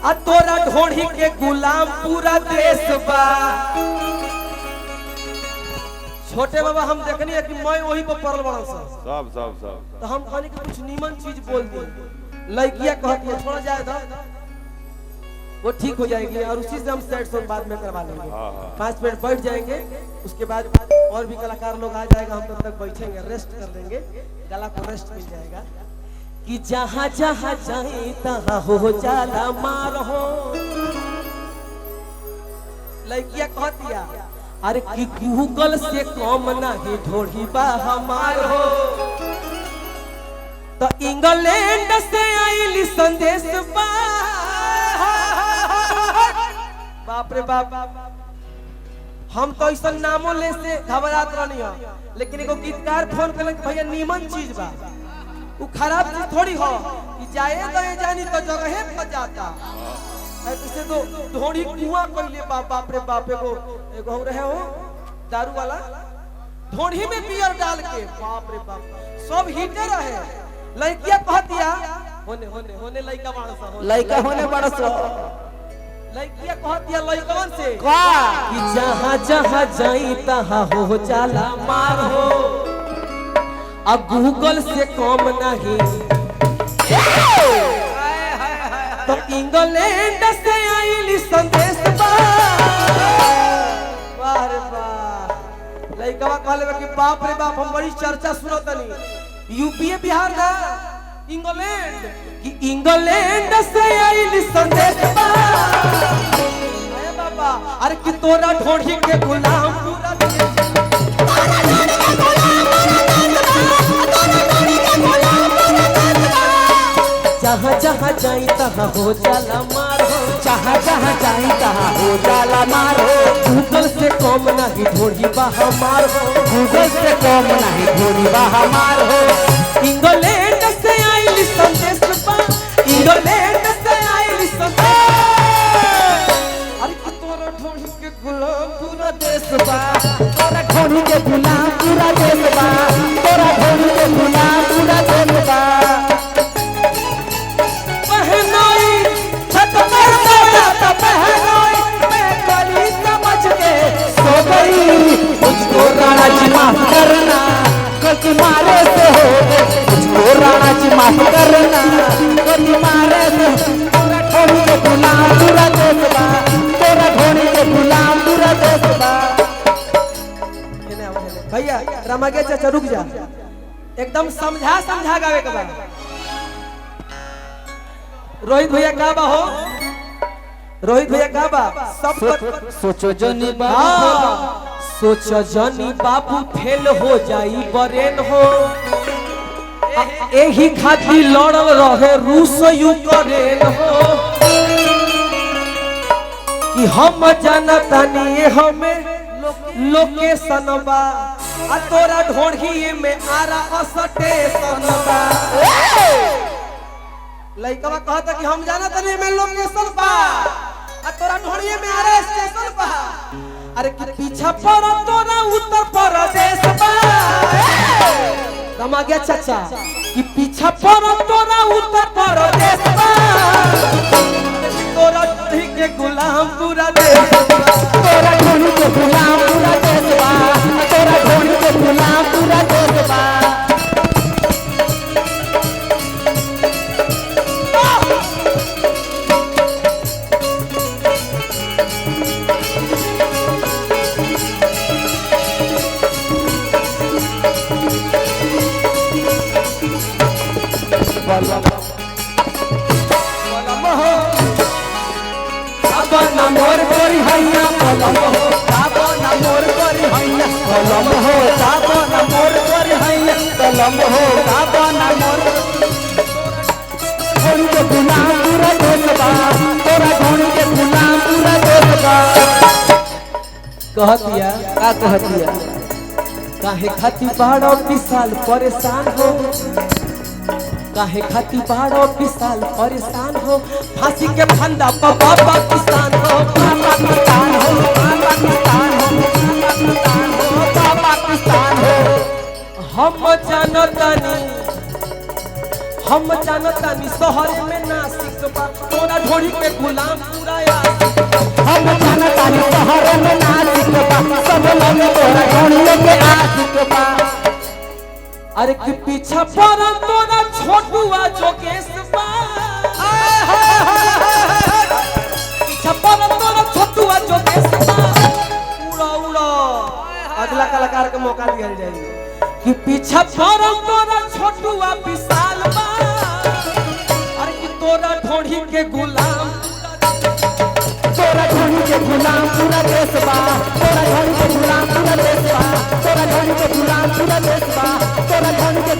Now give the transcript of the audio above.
आ तोरा ढोढ़ी के गुलाम पूरा देश बा। छोटे बाबा हम देखनी है कि मैं वही पर पड़ल बड़ा सब तो हम कहनी कि कुछ नीमन चीज बोल दी। लड़कियां कहती है छोड़ जाए तो वो ठीक हो जाएगी और उसी से हम सेट सॉन्ग बाद में करवा लेंगे। 5 मिनट बैठ जाएंगे, उसके बाद और भी कलाकार लोग आ जाएगा, हम तब तक बैठेंगे, रेस्ट कर लेंगे, गला को रेस्ट मिल जाएगा। कि जहाँ जहाँ जाए तहाँ हो जाला मार हो। लड़कियां कहतिया अरे कि गूगल से कम नहीं ढोढ़ी बा हमार हो। तो इंग्लैंड से आइली संदेश बा। बाप रे बाप, हम तो ऐसा नामों ले से घबरात रहनी हो, लेकिन एगो गीतकार फोन कर भैया नीमन चीज बा, वो खराब चीज थोड़ी हो कि जाए तो ये जानी तो जगह फंस जाता। ऐसे तो ढोढ़ी कुआं कइले बाप रे बाप। एगो रहे हो दारू वाला ढोढ़ी में बियर डाल के बाप रे बाप सब हीटर रहे। लड़कियां कहतिया होने होने होने लड़का बड़ा सा लड़का होने बड़ा सा लड़कियां कहतिया लड़कवन से कि जहां जहां जाई तहां हो जाला मार हो। अब गूगल से कम नहीं तो इंग्लैंड से आइली संदेश बा। वाह रे वाह, लड़कवा कहले कि बाप रे बाप हम बड़ी चर्चा सुनो तनी। यूपी बिहार ना इंग्लैंड कि इंग्लैंड से आइली संदेश बा। अरे बाबा अरे कि तोरा ढोढ़ी के गुलाम पूरा जहाँ जहाँ जाई तहाँ हो जाला मार हो। जहाँ जहाँ जाई तहाँ हो जाला मार हो। गूगल से कम नहीं ढोढ़ी बा हमार हो। गूगल से कम नहीं ढोढ़ी बा हमार हो। इंग्लैंड से आइली संदेश बा। इंग्लैंड से आइली संदेश। अरे कि तोरा ढोढ़ी के गुलाम पूरा देश बा। तोरा ढोढ़ी के गुलाम पूरा देश बा। तोरा ढोढ़ी के गुलाम पूरा देश बा। मुझको राणा जी माफ करना, गलती मारे से हो गई। मुझको राणा जी माफ करना, गलती मारे से। तोरा ढोढ़ी के गुलाम पूरा देश बा। तोरा ढोढ़ी के गुलाम पूरा देश बा। भैया रमागे चाचा रुक जा, एकदम समझा समझा गावे के बा। रोहित भैया का बा हो, रोहित भैया का बा सब सोचो जनी सोचो जनी बाबू फेल हो जाई बरेन हो। एही खातिर लड़ल रहे रूस यूक्रेन हो। कि हम जानतानी हमें लोकेशन बा। आ तोरा ढोढ़ी में आरा स्टेशन बा। लइकवा कहता कि हम जानतानी में लोकेशन बा। आ तोरा ढोढ़ी में आरा स्टेशन बा। अरे कि पीछा पड़ा तोरा उत्तर प्रदेश बा। रमा गया चाचा कि पीछा पड़ा तोरा उत्तर प्रदेश बा। तोरा ढोढ़ी के गुलाम पूरा देश बा। तोरा ढोढ़ी के गुलाम पूरा देश बा। तोरा ढोढ़ी के गुलाम पूरा देश बा। मोर करी हैया कलम हो काबो ना मोर करी हैया कलम हो काबो ना मोर करी हैया कलम हो काबो ना मोर ढोढ़ी के गुलाम पूरा देश बा। तोरा ढोढ़ी के गुलाम पूरा देश बा। कहतिया का कहतिया काहे खाती बाड़ो विशाल परेशान हो। काहे खाती बाड़ो विशाल परेशान हो। फांसी के फंदा बाबा पाकिस्तान हो। पाकिस्तान हो पाकिस्तान हो पाकिस्तान हो। हम जानतानी हम जानता नी शहर में नासिक बा तोरा ढोरी के गुलाम पूरा आशिक हम जानता नी शहर में नासिक बा सब लोग तोरा ढोरी के आशिक बा अरे कि पीछा पड़ा तोरा छोटुआ जोगेश बा पीछा पड़ा तोरा छोटुआ जोगेश बा उड़ा उड़ा अगला कलाकार के मौका दिया जाएगा कि पीछा पड़ा तोरा छोटुआ विशाल बा अरे कि तोरा ढोढ़ी के गुलाम तोरा ढोढ़ी के गुलाम पूरा देश बा तोरा ढोढ़ी के गुलाम पूरा देश बा तोरा ढोढ़ी के गुलाम पूरा देश बा तोरा ढोढ़ी के